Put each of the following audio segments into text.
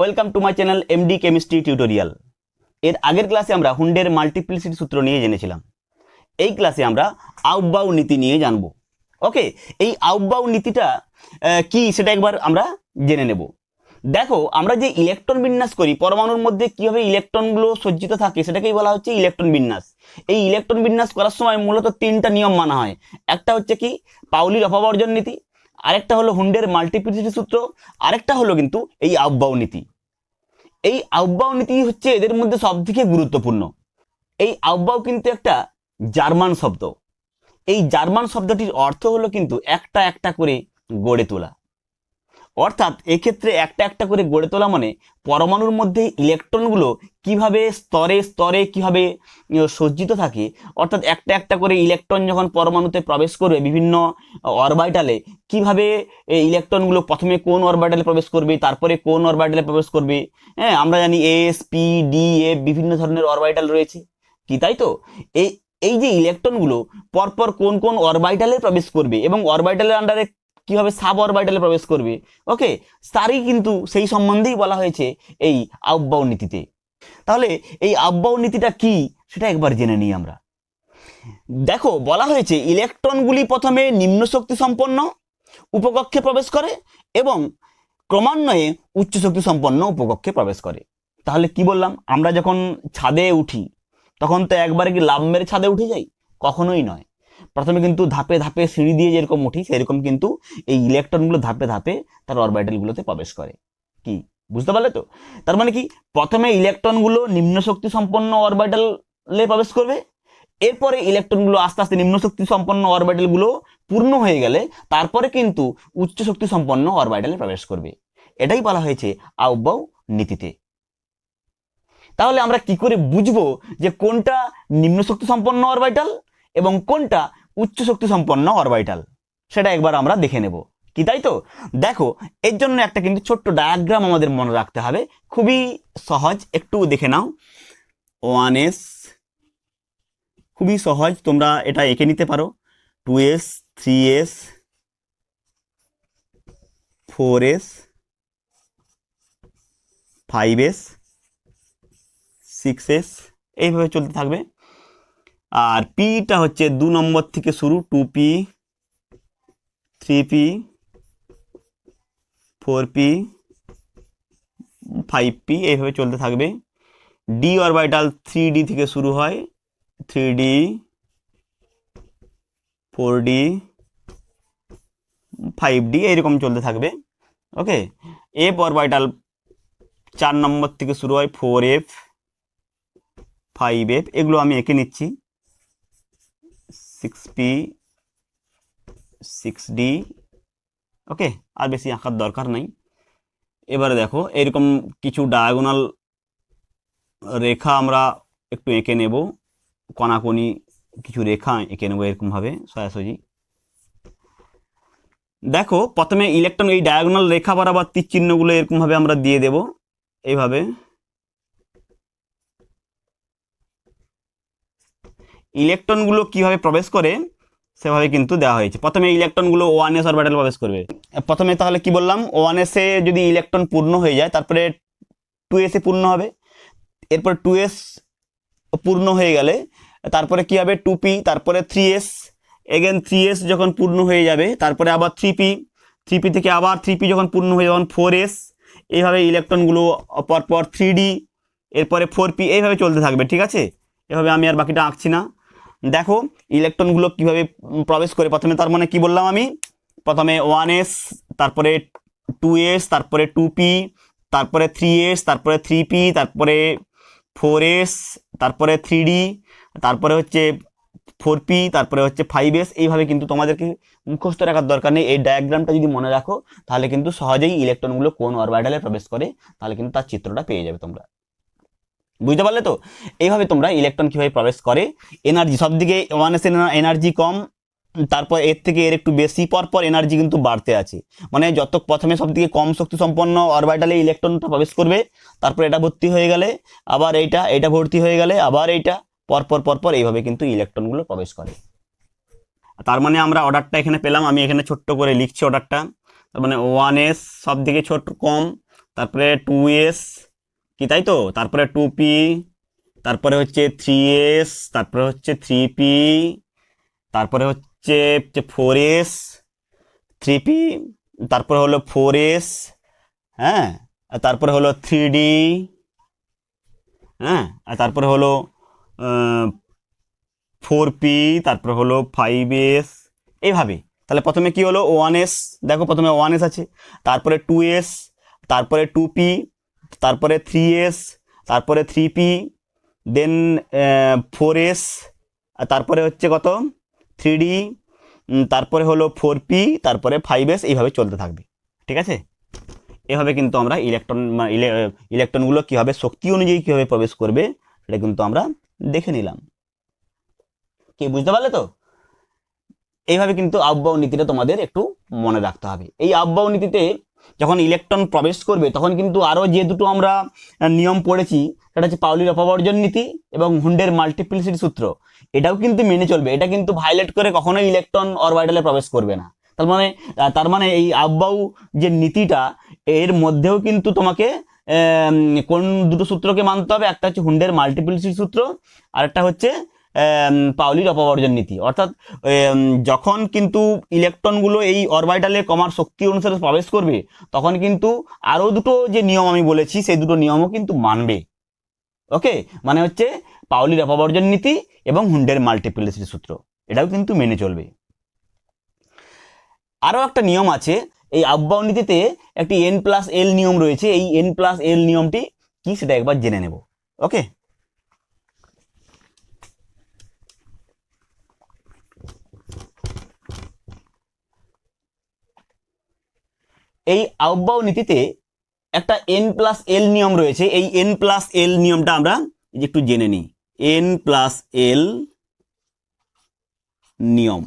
Welcome to my channel MD chemistry tutorial. এর আগের ক্লাসে আমরা হুন্ডের মাল্টিপ্লিসিটি সূত্র নিয়ে জেনেছিলাম। এই ক্লাসে আমরা aufbau নীতি নিয়ে জানব। ওকে, এই aufbau নীতিটা কি সেটা একবার আমরা জেনে নেব। দেখো, আমরা যে ইলেকট্রন বিন্যাস করি পরমাণুর মধ্যে কিভাবে ইলেকট্রনগুলো সজ্জিত থাকে সেটাকেই বলা হচ্ছে ইলেকট্রন বিন্যাস। এই ইলেকট্রন বিন্যাস করার সময় মূলত তিনটা নিয়ম মানা হয়। একটা হচ্ছে কি পাউলির অপবর্জন নীতি, আরেকটা হলো হুন্ডের মাল্টিপ্লিসিটি সূত্র, আরেকটা হলো কিন্তু এই aufbau নীতি। এই aufbau নীতি হচ্ছে এদের মধ্যে সবথেকে গুরুত্বপূর্ণ। এই aufbau কিন্তু একটা জার্মান শব্দ। এই জার্মান শব্দটির অর্থ হলো কিন্তু একটা একটা করে গড়ে তোলা। অর্থাৎ এক্ষেত্রে একটা একটা করে গড়ে তোলা মানে পরমাণুর মধ্যে ইলেকট্রনগুলো কিভাবে স্তরে স্তরে কিভাবে সজ্জিত থাকে। অর্থাৎ একটা একটা করে ইলেকট্রন যখন পরমাণুতে প্রবেশ করবে বিভিন্ন অরবিটালে, কিভাবে ইলেকট্রনগুলো প্রথমে কোন অরবিটালে প্রবেশ করবে, তারপরে কোন অরবিটালে প্রবেশ করবে। হ্যাঁ, আমরা জানি এস, পি, ডি, এফ বিভিন্ন ধরনের অরবিটাল রয়েছে, কি তাই তো? এই যে ইলেকট্রনগুলো পরপর কোন কোন অরবিটালে প্রবেশ করবে এবং অরবিটালের আন্ডারে কিভাবে সাব অরবিটালে প্রবেশ করবে, ওকে, তারই কিন্তু সেই সম্বন্ধেই বলা হয়েছে এই aufbau নীতিতে। তাহলে এই aufbau নীতিটা কি সেটা একবার জেনে নিই আমরা। দেখো, বলা হয়েছে ইলেকট্রনগুলি প্রথমে নিম্ন শক্তি সম্পন্ন উপকক্ষে প্রবেশ করে এবং ক্রমান্বয়ে উচ্চ শক্তি সম্পন্ন উপকক্ষে প্রবেশ করে। তাহলে কি বললাম, আমরা যখন ছাদে উঠি তখন তো একবারে কি লাফ মেরে ছাদে উঠে যাই? কখনোই নয়। প্রথমে কিন্তু ধাপে ধাপে সিঁড়ি দিয়ে যেরকম উঠি সেরকম কিন্তু এই ইলেকট্রনগুলো ধাপে ধাপে তার অরবিটালগুলোতে প্রবেশ করে। কি বুঝতে পারলে তো? তার মানে কি, প্রথমে ইলেকট্রনগুলো নিম্ন শক্তি সম্পন্ন অরবিটালে প্রবেশ করবে, এরপরে ইলেকট্রনগুলো আস্তে আস্তে নিম্ন শক্তি সম্পন্ন অরবিটালগুলো পূর্ণ হয়ে গেলে তারপরে কিন্তু উচ্চ শক্তি সম্পন্ন অরবিটালে প্রবেশ করবে। এটাই বলা হয়েছে aufbau নীতিতে। তাহলে আমরা কি করে বুঝবো যে কোনটা নিম্ন শক্তি সম্পন্ন অরবিটাল এবং কোনটা উচ্চ শক্তি সম্পন্ন অরবিটাল, সেটা একবার আমরা দেখে নেব, কি তাই তো? দেখো, এর জন্য একটা কিন্তু ছোট্ট ডায়াগ্রাম আমাদের মনে রাখতে হবে, খুবই সহজ, একটু দেখে নাও। 1s, খুবই সহজ, তোমরা এটা এঁকে নিতে পারো। 2s, 3s, 4s, 5s, 6s, এইভাবে চলতে থাকবে। আর পিটা হচ্ছে 2 নম্বর থেকে শুরু, 2p, 3p, 4p, 5p, এইভাবে চলতে থাকবে। ডি অরবিটাল 3d থেকে শুরু হয়, 3d, 4d, 5d, এইরকম চলতে থাকবে। ওকে, এফ অরবিটাল 4 নম্বর থেকে শুরু হয়, 4f, 5f, এগুলো আমি এঁকে নিচ্ছি। 6p, 6d, ওকে, আর বেশি আঁকার দরকার নাই। এবারে দেখো, এরকম কিছু ডায়াগোনাল রেখা আমরা একটু এঁকে নেব, কণাকণি কিছু রেখা এঁকে নেব এরকমভাবে সোজাসুজি। দেখো, প্রথমে ইলেকট্রন এই ডায়াগোনাল রেখা বরাবর তীর চিহ্নগুলো এরকমভাবে আমরা দিয়ে দেব, এইভাবে। ইলেকট্রনগুলো কিভাবে প্রবেশ করে সেভাবে কিন্তু দেওয়া হয়েছে। প্রথমে ইলেকট্রনগুলো 1s অরবিটালে প্রবেশ করবে। প্রথমে তাহলে কি বললাম, 1s এ যদি ইলেকট্রন পূর্ণ হয়ে যায় তারপরে 2s এ পূর্ণ হবে, এরপর 2s পূর্ণ হয়ে গেলে তারপরে কি হবে, 2p, তারপরে 3s, এগেন 3s যখন পূর্ণ হয়ে যাবে তারপরে আবার 3p, 3p থেকে আবার 3p যখন পূর্ণ হয়ে যাবে 4s, এইভাবে ইলেকট্রনগুলো পরপর 3d, এরপরে 4p, এইভাবে চলতে থাকবে। ঠিক আছে, এভাবে আমি আর বাকিটা আঁকছি না। দেখো ইলেকট্রনগুলো কিভাবে প্রবেশ করে, প্রথমে তার মানে কি বললাম আমি, প্রথমে 1s, তারপরে 2s, তারপরে 2p, তারপরে 3s, তারপরে 3p, তারপরে 4s, তারপরে 3d, তারপরে হচ্ছে 4p, তারপরে হচ্ছে 5s। এইভাবে কিন্তু তোমাদেরকে মুখস্থ রাখার দরকার নেই, এই ডায়াগ্রামটা যদি মনে রাখো তাহলে কিন্তু সহজেই ইলেকট্রনগুলো কোন অরবিটালে প্রবেশ করে তাহলে কিন্তু তার চিত্রটা পেয়ে যাবে তোমরা। বুঝতে পারলে তো? এইভাবে তোমরা ইলেকট্রন কিভাবে প্রবেশ করে, এনার্জি সবদিকে 1s এর এনার্জি কম, তারপর এর থেকে এর একটু বেশি, পরপর এনার্জি কিন্তু বাড়তে আছে। মানে যত প্রথমে সবদিকে কম শক্তি সম্পন্ন অরবিটালে ইলেকট্রনটা প্রবেশ করবে, তারপর এটা ভর্তি হয়ে গেলে আবার এইটা ভর্তি হয়ে গেলে আবার এইটা, পরপর পরপর এইভাবে কিন্তু ইলেকট্রনগুলো প্রবেশ করে। তার মানে আমরা অর্ডারটা এখানে পেলাম, আমি এখানে ছোট্ট করে লিখছি অর্ডারটা। তার মানে 1s সব দিকে ছোট কম, তারপরে 2s, কি তাই তো, তারপরে 2p, তারপরে হচ্ছে 3s, তারপরে হচ্ছে 3p, তারপরে হচ্ছে 4s, 3p, তারপরে হলো 4s, হ্যাঁ, আর তারপরে হলো 3d, হ্যাঁ, আর তারপরে হলো 4p, তারপরে হলো 5s, এইভাবে। তাহলে প্রথমে কি হলো 1s, দেখো প্রথমে 1s আছে, তারপরে 2s, তারপরে 2p, তারপরে 3s, তারপরে 3p, দেন 4s, আর তারপরে হচ্ছে কত 3d, তারপরে হলো 4p, তারপরে 5s, এইভাবে চলতে থাকবে। ঠিক আছে, এভাবে কিন্তু আমরা ইলেকট্রনগুলো কীভাবে শক্তি অনুযায়ী কীভাবে প্রবেশ করবে সেটা কিন্তু আমরা দেখে নিলাম। কি বুঝতে পারলে তো? এইভাবে কিন্তু aufbau নীতিটা তোমাদের একটু মনে রাখতে হবে। এই aufbau নীতিতে যখন ইলেকট্রন প্রবেশ করবে তখন কিন্তু আরও যে দুটো আমরা নিয়ম পড়েছি, সেটা হচ্ছে পাউলির অপবর্জন নীতি এবং হুন্ডের মাল্টিপ্লিসিটি সূত্র, এটাও কিন্তু মেনে চলবে। এটা কিন্তু ভায়োলেট করে কখনোই ইলেকট্রন অরবিটালে প্রবেশ করবে না। তার মানে এই aufbau যে নীতিটা, এর মধ্যেও কিন্তু তোমাকে কোন দুটো সূত্রকে মানতে হবে, একটা হচ্ছে হুন্ডের মাল্টিপ্লিসিটি সূত্র, আর একটা হচ্ছে পাউলির অপবর্জন নীতি। অর্থাৎ যখন কিন্তু ইলেকট্রনগুলো এই অরবিটালে কমার শক্তি অনুসারে প্রবেশ করবে তখন কিন্তু আরও দুটো যে নিয়ম আমি বলেছি সেই দুটো নিয়মও কিন্তু মানবে। ওকে, মানে হচ্ছে পাউলির অপবর্জন নীতি এবং হুন্ডের মাল্টিপ্লিসিটি সূত্র, এটাও কিন্তু মেনে চলবে। আরও একটা নিয়ম আছে এই aufbau নীতিতে, একটি n+l নিয়ম রয়েছে। এই n+l নিয়মটি কি সেটা একবার জেনে নেব। ওকে, এই aufbau নীতিতে একটা n+l নিয়ম রয়েছে। এই n+l নিয়মটা আমরা একটু জেনে নিই। n+l নিয়ম,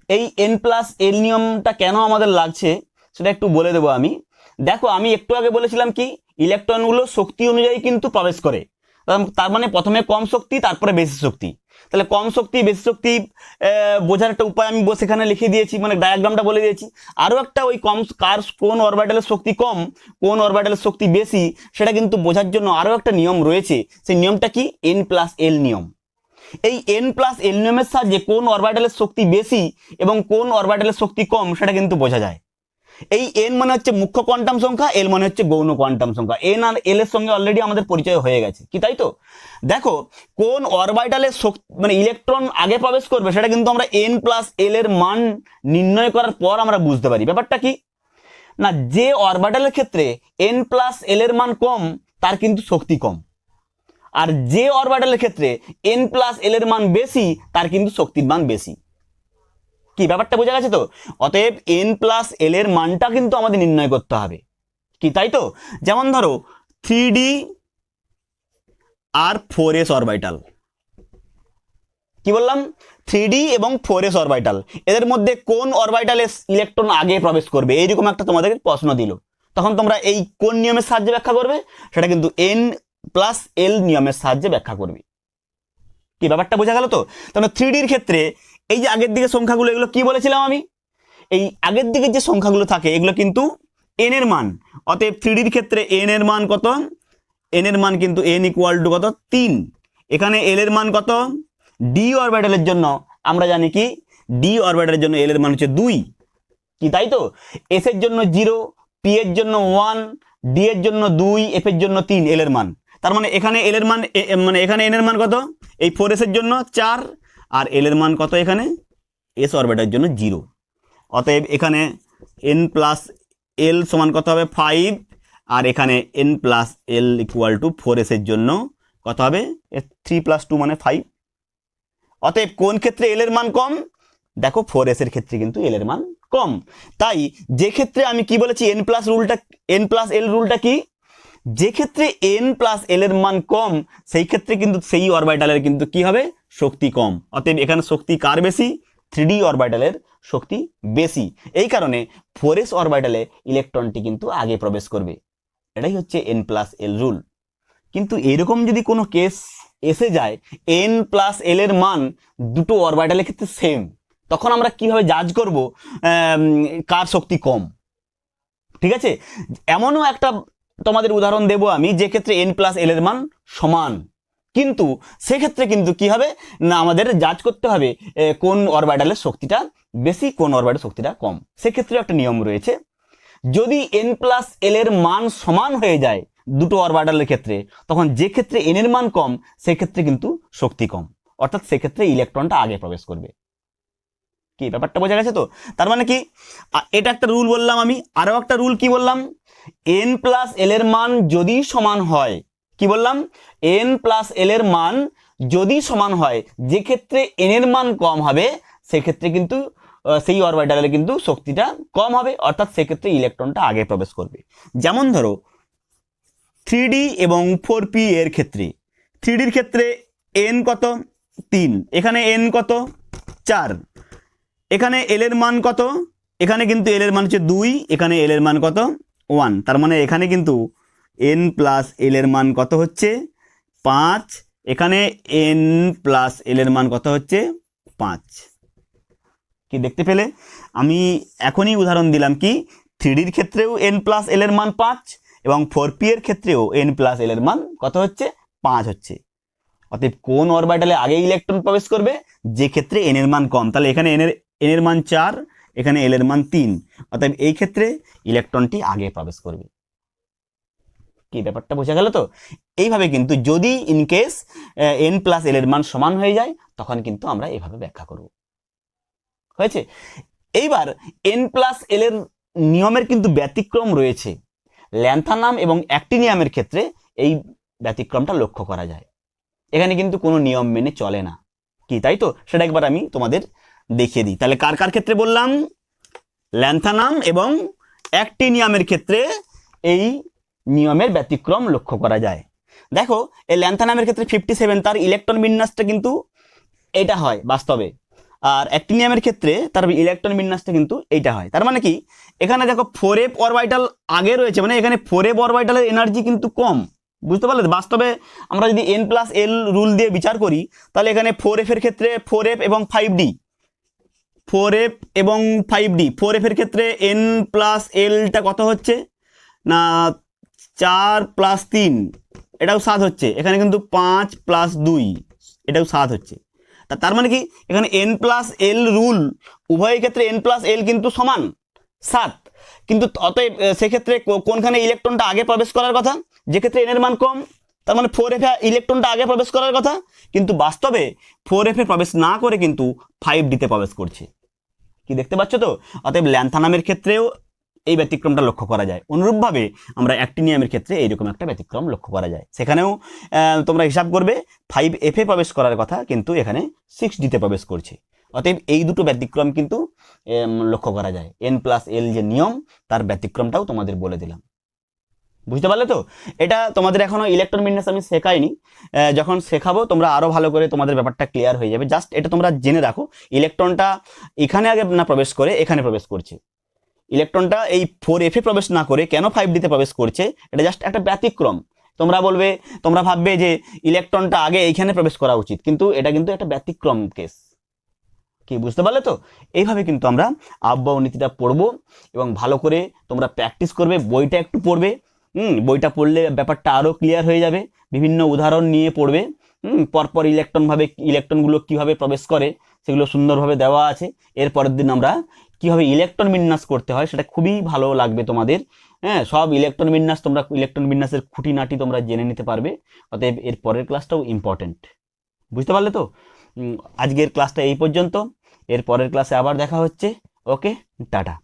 এই n+l নিয়মটা কেন আমাদের লাগছে সেটা একটু বলে দেবো আমি। দেখো, আমি একটু আগে বলেছিলাম কি ইলেকট্রনগুলো শক্তি অনুযায়ী কিন্তু প্রবেশ করে। তার মানে প্রথমে কম শক্তি, তারপরে বেশি শক্তি। তাহলে কম শক্তি বেশি শক্তি বোঝার একটা উপায় আমি সেখানে লিখে দিয়েছি, মানে ডায়াগ্রামটা বলে দিয়েছি। আরও একটা ওই কোন অরবিটালের শক্তি কম, কোন অরবিটালের শক্তি বেশি, সেটা কিন্তু বোঝার জন্য আরও একটা নিয়ম রয়েছে। সেই নিয়মটা কি n+l নিয়ম। এই n+l নিয়মের সাহায্যে কোন অরবিটালের শক্তি বেশি এবং কোন অরবিটালের শক্তি কম সেটা কিন্তু বোঝা যায়। এই n মানে হচ্ছে মুখ্য কোয়ান্টাম সংখ্যা, l মানে হচ্ছে গৌণ কোয়ান্টাম সংখ্যা। n আর l এর সঙ্গে অলরেডি আমাদের পরিচয় হয়ে গেছে, কি তাই তো? দেখো, কোন অরবিটালের শক্তি মানে ইলেকট্রন আগে প্রবেশ করবে সেটা কিন্তু আমরা n+l এর মান নির্ণয় করার পর আমরা বুঝতে পারি। ব্যাপারটা কি না, যে অরবিটালের ক্ষেত্রে n+l এর মান কম তার কিন্তু শক্তি কম, আর যে অরবিটালের ক্ষেত্রে n+l এর মান বেশি তার কিন্তু শক্তির মান বেশি। কি ব্যাপারটা বোঝা গেছে তো? অতএব n+l এর মানটা কিন্তু আমাদের নির্ণয় করতে হবে, কি তাই তো? যেমন ধরো 3d আর 4s অরবিটাল, কি বললাম, 3d এবং 4s অরবিটাল, এদের মধ্যে কোন অরবিটালে ইলেকট্রন আগে প্রবেশ করবে, এইরকম একটা তোমাদের প্রশ্ন দিল। তখন তোমরা এই কোন নিয়মের সাহায্যে ব্যাখ্যা করবে, সেটা কিন্তু n+l নিয়মের সাহায্যে ব্যাখ্যা করবে। কি ব্যাপারটা বোঝা গেল তো? তাহলে 3dর ক্ষেত্রে এই যে আগের দিকে সংখ্যাগুলো, এগুলো কি বলেছিলাম আমি, এই আগের দিকে যে সংখ্যাগুলো থাকে এগুলো কিন্তু n এর মান। অতএব 3dর ক্ষেত্রে n এর মান কত, n এর মান কিন্তু n = কত 3। এখানে l এর মান কত, d অরবিটালের জন্য আমরা জানি কি d অরবিটালের জন্য l এর মান হচ্ছে 2, কি তাই তো? s এর জন্য 0, p এর জন্য 1, d এর জন্য 2, f এর জন্য 3 l এর মান। তার মানে এখানে l এর মান মানে এখানে n এর মান কত, এই 4s এর জন্য 4, আর l এর মান কত এখানে s অরবিটালের জন্য 0। অতএব এখানে n+l সমান কত হবে 5, আর এখানে n+l = 4s এর জন্য কত হবে 3 + 2 মানে 5। অতএব কোন ক্ষেত্রে l এর মান কম, দেখো 4s এর ক্ষেত্রে কিন্তু l এর মান কম। তাই যে ক্ষেত্রে আমি কি বলেছি n+l রুলটা কি, যে ক্ষেত্রে n+l এর মান কম সেই ক্ষেত্রে কিন্তু সেই অরবিটালের কিন্তু কি হবে, শক্তি কম। অতএব এখানে শক্তি কার বেশি, 3d অরবিটালের শক্তি বেশি। এই কারণে 4s অরবিটালে ইলেকট্রনটি কিন্তু আগে প্রবেশ করবে। এটাই হচ্ছে n+l রুল। কিন্তু এরকম যদি কোনো কেস এসে যায় n+l এর মান দুটো অরবিটালের ক্ষেত্রে সেম, তখন আমরা কিভাবে জাজ করব কার শক্তি কম? ঠিক আছে, এমনও একটা তোমাদের উদাহরণ দেব আমি, যে ক্ষেত্রে n প্লাস এল এর মান সমান, কিন্তু সেক্ষেত্রে কিন্তু কি হবে না, আমাদের জাজ করতে হবে কোন অরবিটালের শক্তিটা বেশি, কোন অরবিটালের শক্তিটা কম। সেক্ষেত্রে একটা নিয়ম রয়েছে, যদি n প্লাস এল এর মান সমান হয়ে যায় দুটো অরবিটালের ক্ষেত্রে, তখন যে ক্ষেত্রে n এর মান কম সেক্ষেত্রে কিন্তু শক্তি কম, অর্থাৎ সেক্ষেত্রে ইলেকট্রনটা আগে প্রবেশ করবে। কি ব্যাপারটা বোঝা গেছে তো? তার মানে কি, এটা একটা রুল বললাম আমি, আরো একটা রুল কি বললাম, n প্লাস এল এর মান যদি সমান হয়, কি বললাম, n প্লাস এল এর মান যদি সমান হয়, যে ক্ষেত্রে n এর মান কম হবে সেক্ষেত্রে কিন্তু সেই অরবিটালে কিন্তু শক্তিটা কম হবে, অর্থাৎ সেক্ষেত্রে ইলেকট্রনটা আগে প্রবেশ করবে। যেমন ধরো 3d এবং 4p এর ক্ষেত্রে, 3d এর ক্ষেত্রে n কত 3, এখানে n কত 4, এখানে এল এর মান কত, এখানে কিন্তু এল এর মান হচ্ছে 2, এখানে এল এর মান কত 1, তার মানে এখানে কিন্তু n প্লাস এল এর মান কত হচ্ছে 5, এখানে n প্লাস এল এর মান কত হচ্ছে 5। কি দেখতে পেলে, আমি এখনই উদাহরণ দিলাম কি 3dর ক্ষেত্রেও n প্লাস এল এর মান 5 এবং 4p এর ক্ষেত্রেও n প্লাস এল এর মান কত হচ্ছে 5 হচ্ছে। অতএব কোন অরবিটালে আগে ইলেকট্রন প্রবেশ করবে, যে ক্ষেত্রে n এর মান কম, তাহলে এখানে n এর মান 4, এখানে l এর মান 3, অতএব এই ক্ষেত্রে ইলেকট্রনটি আগে প্রবেশ করবে। কি ব্যাপারটা বোঝা গেল তো? এইভাবে কিন্তু যদি in case n plus L এর মান সমান হয়ে যায় তখন কিন্তু আমরা এইভাবে ব্যাখ্যা করব। হয়েছে? এইবার n প্লাস এল এর নিয়মের কিন্তু ব্যতিক্রম রয়েছে, ল্যান্থানাম এবং অ্যাক্টিনিয়ামের ক্ষেত্রে এই ব্যতিক্রমটা লক্ষ্য করা যায়। এখানে কিন্তু কোনো নিয়ম মেনে চলে না, কি তাই তো? সেটা একবার আমি তোমাদের দেখিয়ে দিই। তাহলে কার কার ক্ষেত্রে বললাম, ল্যান্থানাম এবং অ্যাক্টিনিয়ামের ক্ষেত্রে এই নিয়মের ব্যতিক্রম লক্ষ্য করা যায়। দেখো এই ল্যান্থানামের ক্ষেত্রে 57, তার ইলেকট্রন বিন্যাসটা কিন্তু এটা হয় বাস্তবে, আর অ্যাক্টিনিয়ামের ক্ষেত্রে তার ইলেকট্রন বিন্যাসটা কিন্তু এইটা হয়। তার মানে কি, এখানে দেখো 4f অরবিটাল আগে রয়েছে, মানে এখানে 4f অরবিটালের এনার্জি কিন্তু কম। বুঝতে পারলে? বাস্তবে আমরা যদি n প্লাস এল রুল দিয়ে বিচার করি, তাহলে এখানে 4f এর ক্ষেত্রে 4f এবং 5d, 4f এবং 5d, 4f এর ক্ষেত্রে n প্লাস এলটা কত হচ্ছে না 4 প্লাস 3, এটাও 7 হচ্ছে, এখানে কিন্তু 5 প্লাস 2, এটাও 7 হচ্ছে। তার মানে কি, এখানে n প্লাস এল রুল উভয় ক্ষেত্রে n প্লাস এল কিন্তু সমান 7, কিন্তু অতএব সেক্ষেত্রে কোনখানে ইলেকট্রনটা আগে প্রবেশ করার কথা, যে ক্ষেত্রে n এর মান কম, তার মানে 4f এ ইলেকট্রনটা আগে প্রবেশ করার কথা, কিন্তু বাস্তবে 4f এ প্রবেশ না করে কিন্তু 5d তে প্রবেশ করছে। কি দেখতে পাচ্ছ তো? অতএব ল্যান্থানামের ক্ষেত্রেও এই ব্যতিক্রমটা লক্ষ্য করা যায়। অনুরূপভাবে আমরা অ্যাক্টিনিয়ামের ক্ষেত্রে এইরকম একটা ব্যতিক্রম লক্ষ্য করা যায়। সেখানেও তোমরা হিসাব করবে 5f এ প্রবেশ করার কথা, কিন্তু এখানে 6d তে প্রবেশ করছে। অতএব এই দুটো ব্যতিক্রম কিন্তু লক্ষ্য করা যায়। n প্লাস এল যে নিয়ম, তার ব্যতিক্রমটাও তোমাদের বলে দিলাম। বুঝতে পারলে তো? এটা তোমাদের এখনো ইলেকট্রন বিন্যাস আমি শেখাইনি, যখন শেখাবো তোমরা আরো ভালো করে তোমাদের ব্যাপারটা ক্লিয়ার হয়ে যাবে। জাস্ট এটা তোমরা জেনে রাখো, ইলেকট্রনটা এখানে আগে না প্রবেশ করে এখানে প্রবেশ করছে, ইলেকট্রনটা এই 4f এ প্রবেশ না করে কেন 5d তে প্রবেশ করছে, এটা জাস্ট একটা ব্যতিক্রম। তোমরা বলবে, তোমরা ভাববে যে ইলেকট্রনটা আগে এইখানে প্রবেশ করা উচিত, কিন্তু এটা কিন্তু একটা ব্যতিক্রম কেস। কি বুঝতে পারলে তো? এইভাবে কিন্তু আমরা আফবাউ নীতিটা পড়বো এবং ভালো করে তোমরা প্র্যাকটিস করবে, বইটা একটু পড়বে, বইটা পড়লে ব্যাপারটা আরো ক্লিয়ার হয়ে যাবে। বিভিন্ন উদাহরণ নিয়ে পড়বে, পরপর ইলেকট্রনগুলো কিভাবে প্রবেশ করে সেগুলো সুন্দরভাবে দেওয়া আছে। এর পরের দিন আমরা কিভাবে ইলেকট্রন বিন্যাস করতে হয় সেটা খুবই ভালো লাগবে তোমাদের। হ্যাঁ, সব ইলেকট্রন বিন্যাস তোমরা ইলেকট্রন বিন্যাসের খুঁটিনাটি তোমরা জেনে নিতে পারবে। অতএব এর পরের ক্লাসটাও ইম্পর্টেন্ট। বুঝতে পারলে তো? আজকের ক্লাসটা এই পর্যন্ত, এর পরের ক্লাসে আবার দেখা হচ্ছে। ওকে, টাটা।